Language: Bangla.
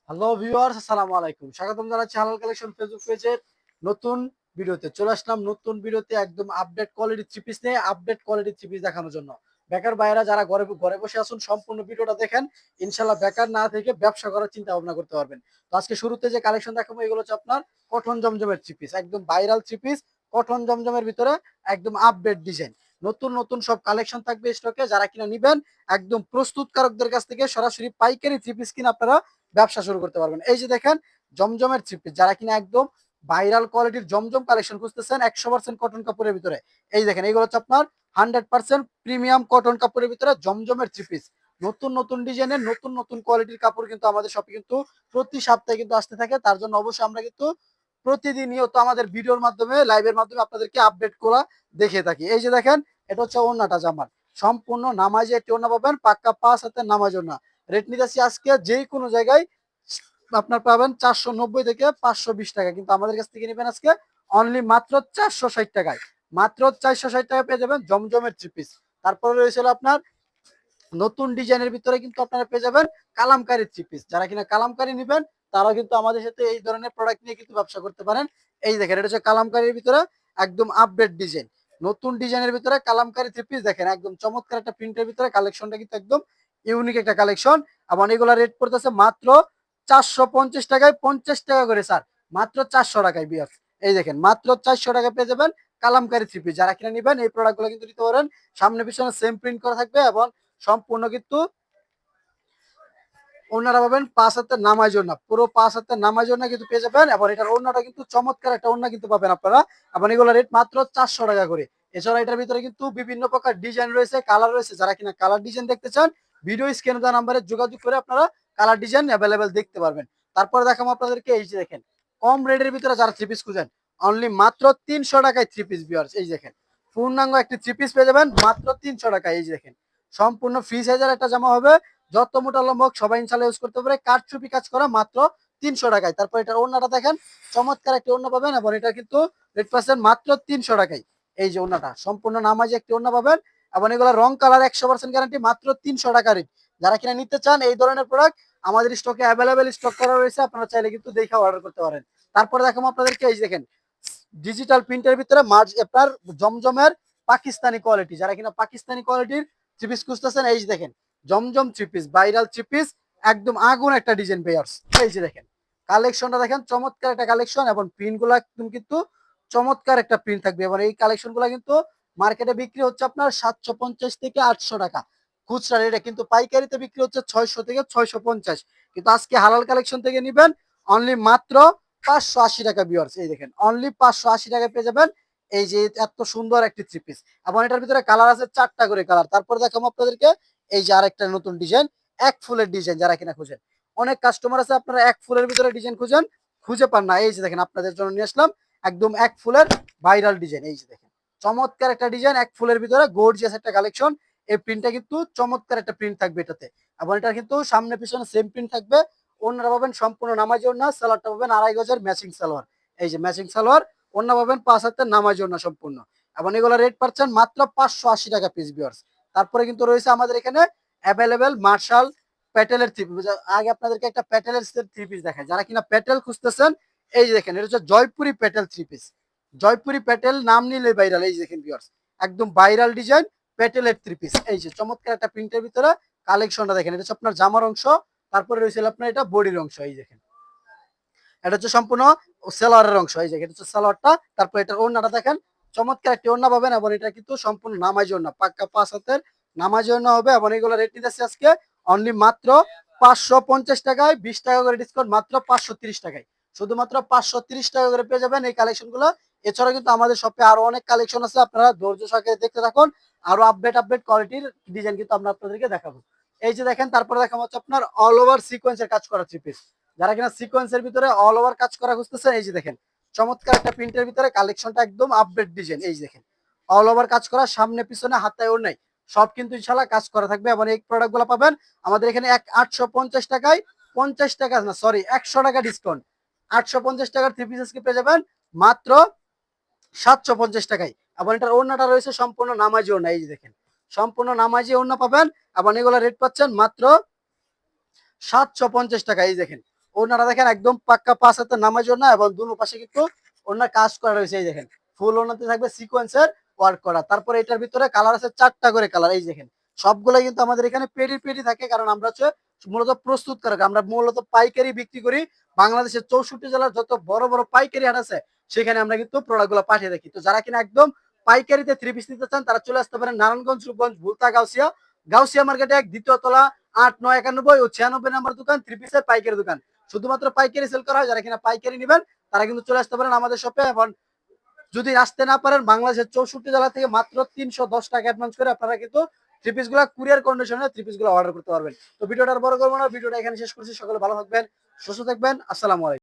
হ্যালো ভিউয়ার্স, আসসালামু আলাইকুম। স্বাগতম জানাচ্ছি হালাল কালেকশন ফেসবুক পেজের নতুন ভিডিওতে। চলে আসলাম নতুন ভিডিওতে একদম আপডেট কোয়ালিটি থ্রি পিস নিয়ে, আপডেট কোয়ালিটি থ্রি পিস দেখানোর জন্য। বেকার ভাইয়েরা যারা ঘরে ঘরে বসে আছেন, সম্পূর্ণ ভিডিওটা দেখেন। ইনশাআল্লাহ বেকার না থেকে ব্যবসা করার চিন্তা ভাবনা করতে পারবেন। তো আজকে শুরুতে যে কালেকশন দেখাবো এগুলো হচ্ছে আপনার কটন জমজমের থ্রি পিস, একদম ভাইরাল থ্রি পিস। কটন জমজমের ভিতরে একদম আপডেট ডিজাইন, নতুন নতুন সব কালেকশন থাকবে স্টকে। যারা কিনা নিবেন একদম প্রস্তুতকারকদের কাছ থেকে সরাসরি পাইকারি থ্রি পিস কিনে আপনারা ব্যবসা শুরু করতে পারবেন। এই যে দেখেন জমজমের থ্রি পিস, যারা কিনা একদম ভাইরাল কোয়ালিটির জমজম কালেকশন খুঁজতেছেন 100% কটন কাপড়ের ভিতরে, এই দেখেন এগুলো হচ্ছে আপনার 100% প্রিমিয়াম কটন কাপড়ের ভিতরে জমজমের থ্রি পিস। নতুন নতুন ডিজাইনের নতুন নতুন কোয়ালিটির কাপড় কিন্তু আমাদের শপে কিন্তু প্রতি সপ্তাহে কিন্তু আসতে থাকে। তার জন্য অবশ্যই আমরা কিন্তু প্রতিদিনই তো আমাদের ভিডিওর মাধ্যমে, লাইভের মাধ্যমে আপনাদেরকে আপডেট করা দেখিয়ে থাকি। এই যে দেখেন এটা হচ্ছে ওড়নাটা, জামার সম্পূর্ণ নামাজে একটি ওড়না পাবেন, পাক্কা 5 হাতের নামাজ ওড়না। রেট নিতেছি আজকে যেই কোনো জায়গায় আপনার পাবেন 490 থেকে 520 টাকা, কিন্তু আমাদের কাছ থেকে নেবেন আজকে অনলি মাত্র 460 টাকায়। মাত্র 460 টাকা পেয়ে যাবেন জমজমের থ্রি পিস। তারপরে রয়েছে আপনার নতুন ডিজাইনের ভিতরে কিন্তু আপনারা পেয়ে যাবেন কালামকারী থ্রি পিস। যারা কিনা কালামকারী নেবেন তারাও কিন্তু আমাদের সাথে এই ধরনের প্রোডাক্ট নিয়ে কিন্তু ব্যবসা করতে পারেন। এই দেখেন এটা হচ্ছে কালামকারীর ভিতরে একদম আপডেট ডিজাইন, নতুন ডিজাইনের ভিতরে কালামকারী থ্রি পিস। দেখেন একদম চমৎকার একটা প্রিন্টের ভিতরে কালেকশনটা কিন্তু একদম ইউনিক একটা কালেকশন। এবং এগুলা রেট পড়তেছে মাত্র 450 টাকায়, 50 টাকা করে স্যার, মাত্র 400 টাকায় বিয়ার। এই দেখেন মাত্র 400 টাকা পেয়ে যাবেন কালামকারী থ্রি পিস। যারা কিনা নেবেন এই প্রোডাক্টগুলো কিন্তু নিতে পারেন। সামনে পিছনে সেম প্রিন্ট করা থাকবে এবং সম্পূর্ণ কিন্তু ওনারা পাবেন 5 হাতের নামাজ ওড়না, পুরো 5 হাতের নামাজ ওড়না কিন্তু পেয়ে যাবেন। এবং এটার ওড়নাটা কিন্তু চমৎকার একটা ওড়না কিন্তু পাবেন আপনারা। এবং এগুলো রেট মাত্র 400 টাকা করে। এছাড়া এটার ভিতরে কিন্তু বিভিন্ন প্রকার ডিজাইন রয়েছে, কালার রয়েছে। যারা কিনা কালার ডিজাইন দেখতে চান ভিডিও স্ক্রিনে দেওয়া নাম্বারে যোগাযোগ করে আপনারা কালার ডিজাইন অ্যাভেলেবেল দেখতে পারবেন। তারপরে দেখাবো আপনাদেরকে এই যে দেখেন কম রেটের ভিতরে যারা থ্রি পিস খুঁজেন অনলি মাত্র 300 টাকায় থ্রি পিস ভিউয়ার্স। এই দেখেন পূর্ণাঙ্গ একটি থ্রি পিস পেয়ে যাবেন মাত্র 300 টাকায়। এই যে দেখেন সম্পূর্ণ ফ্রি সাইজের একটা জামা হবে, যত মোটা লম্বা হোক সবাই ইনশাল্লাহ ইউজ করতে পারে। কারচুপি কাজ করা মাত্র 300 টাকায়। তারপর এটার ওড়নাটা দেখেন চমৎকার একটি ওড়না পাবেন এবং এটা কিন্তু রেট পাচ্ছেন মাত্র 300 টাকায়। এই যে ওড়নাটা সম্পূর্ণ নামাজে একটি ওড়না পাবেন এবং এগুলো রং কালার 100% গ্যারান্টি, মাত্র 300 টাকা রেট। যারা কিনা নিতে চান এই ধরনের প্রোডাক্ট আমাদের স্টকে অ্যাভেলেবেল স্টক করা রয়েছে, আপনারা চাইলে কিন্তু দেখে অর্ডার করতে পারেন। তারপরে দেখাবো আপনাদেরকে এই যে দেখেন ডিজিটাল প্রিন্টের ভিতরে মার্জ আপনার জমজমের পাকিস্তানি কোয়ালিটি। যারা কিনা পাকিস্তানি কোয়ালিটির থ্রি পিস খুঁজতেছেন এই যে দেখেন Zamzam three piece, viral three piece, একদম আগুন একটা ডিজাইন পেয়ার্স। এই যে দেখেন কালেকশনটা দেখেন চমৎকার একটা কালেকশন এবং প্রিন্ট গুলা একদম কিন্তু চমৎকার একটা প্রিন্ট থাকবে। এবং এই কালেকশন গুলা কিন্তু মার্কেটে বিক্রি হচ্ছে আপনার 750 থেকে 800 টাকা খুচরা রেটে, কিন্তু পাইকারিতে বিক্রি হচ্ছে 600 থেকে 650। কিন্তু আজকে হালাল কালেকশন থেকে নিবেন অনলি মাত্র 580 টাকা ভিউয়ার্স। এই দেখেন অনলি 580 টাকা পেয়ে যাবেন এই যে এত সুন্দর একটি থ্রি পিস। এবং এটার ভিতরে কালার আছে 4টা করে কালার। তারপর দেখাবো আপনাদেরকে এই যে আরেকটা নতুন ডিজাইন, এক ফুলের ডিজাইন। যারা কিনা খুঁজেন, অনেক কাস্টমার আছে আপনারা এক ফুলের ভিতরে ডিজাইন খুঁজেন, খুঁজে পান না। এই যে দেখেন আপনাদের জন্য নিয়ে আসলাম একদম এক ফুলের ভাইরাল ডিজাইন। এই যে দেখেন চমৎকার একটা ডিজাইন, এক ফুলের ভিতরে গর্জিয়াস একটা কালেকশন। এই প্রিন্টটা কিন্তু চমৎকার একটা প্রিন্ট থাকবে এটাতে। এবং এটা কিন্তু সামনে পিছনে সেম প্রিন্ট থাকবে। ওনারা পাবেন সম্পূর্ণ নামাজি ওড়না, সালোয়ারটা পাবেন 2.5 গজের ম্যাচিং সালোয়ার। এই যে ম্যাচিং সালোয়ার, ওড়না পাবেন 5 হাতের নামাজি ওড়না সম্পূর্ণ। এবং এগুলো রেট পাচ্ছেন মাত্র 580 টাকা পিস ভিউয়ার্স। তারপরে কিন্তু রয়েছে আমাদের এখানে অ্যাভেলেবেল মার্শাল প্যাটেলের থ্রি পিস। আগে আপনাদেরকে একটা প্যাটেলের থ্রি পিস দেখায়। যারা কিনা প্যাটেল খুঁজতেছেন এই যে দেখেন এটা হচ্ছে জয়পুরি প্যাটেল থ্রি পিস। জয়পুরি প্যাটেল নাম নিলে ভাইরাল। এই যে দেখেন ভিউয়ার্স একদম ভাইরাল ডিজাইন প্যাটেলের থ্রি পিস। এই যে চমৎকার একটা প্রিন্টের ভিতরে কালেকশনটা দেখেন, এটা হচ্ছে আপনার জামার অংশ। তারপরে রয়েছে আপনার এটা বডির অংশ। এই দেখেন এটা হচ্ছে সম্পূর্ণ সালোয়ারের অংশ। এই যে এটা হচ্ছে সালোয়ারটা। তারপর এটার ওড়নাটা দেখেন চমৎকার একটি ওড়না পাবেন এবং এটা কিন্তু সম্পূর্ণ নামাজি ওড়না, পাক্কা 5 হাতের নামাজি ওড়না হবে। এবং এগুলো রেট নিতেছে আজকে অনলি মাত্র 550 টাকায়, 20 টাকা করে ডিসকাউন্ট, মাত্র 530 টাকায়। শুধুমাত্র 530 টাকা করে পেয়ে যাবেন এই কালেকশন গুলো। এছাড়া কিন্তু আমাদের শপে আরো অনেক কালেকশন আছে, আপনারা ধৈর্য সহকারে দেখতে থাকুন। আরো আপডেট কোয়ালিটির ডিজাইন কিন্তু আমরা আপনাদেরকে দেখাবো। এই যে দেখেন তারপরে দেখাবো হচ্ছে আপনার অল ওভার সিকোয়েন্সের কাজ করা থ্রি পিস। যারা কিনা সিকোয়েন্সের ভিতরে অল ওভার কাজ করা খুঁজতেছেন এই যে দেখেন চমৎকার একটা প্রিন্টের ভিতরে কালেকশনটা একদম আপডেট ডিজাইন। এই যে দেখেন অল ওভার কাজ করা, সামনে পিছনে হাতায় ওর নাই সব কিন্তু ইনশাল্লাহ কাজ করা থাকবে। এবং এই প্রোডাক্ট গুলো পাবেন আমাদের এখানে 850 টাকায়, 50 টাকা না সরি 100 টাকা ডিসকাউন্ট। 850 টাকার থ্রি পিস পেয়ে যাবেন মাত্র 750 টাকায়। এবং এটার ওড়নাটা রয়েছে সম্পূর্ণ নামাজি ওড়না। এই যে দেখেন সম্পূর্ণ নামাজি ওড়না পাবেন এবং এগুলো রেট পাচ্ছেন মাত্র 750 টাকা। এই দেখেন ওড়নাটা দেখেন একদম পাক্কা 5 হাতের নামাজ ওড়না এবং দুনো পাশে কিন্তু ওড়নার কাজ করা রয়েছে। এই দেখেন ফুল ওড়নাতে থাকবে সিকোয়েন্সের ওয়ার্ক করা। তারপরে এটার ভিতরে কালার আছে 4টা করে কালার। এই দেখেন সবগুলাই কিন্তু আমাদের এখানে পেডি পেডি থাকে, কারণ আমরা হচ্ছে মূলত প্রস্তুতকারক, আমরা মূলত পাইকারি বিক্রি করি। বাংলাদেশের 64 জেলার যত বড় বড় পাইকারি হাট আছে সেখানে আমরা কিন্তু প্রোডাক্টগুলো পাঠিয়ে থাকি। তো যারা কিনা একদম পাইকারিতে 3 পিস নিতে চান তারা চলে আসতে পারেন নারায়ণগঞ্জ, রূপগঞ্জ, ভুলতা, গাউসিয়া। গাউসিয়া মার্কেটে 2য় তলা 8, 9, 91 ও 96 নাম্বার দোকান 3 পিসের পাইকারি দোকান। শুধুমাত্র পাইকারি সেল করা হয়। যারা কিনা পাইকারি নেবেন তারা কিন্তু চলে আসতে পারেন আমাদের শপে। এবং যদি আসতে না পারেন বাংলাদেশের 64 জেলা থেকে মাত্র 310 টাকা অ্যাডভান্স করে আপনারা কিন্তু 3 পিস গুলা কুরিয়ার কন্ডিশনে 3 পিস গুলো অর্ডার করতে পারবেন। তো ভিডিওটা আর বড় করবো না, ভিডিওটা এখানে শেষ করছি। সকলে ভালো থাকবেন, সুস্থ থাকবেন। আসসালামু আলাইকুম।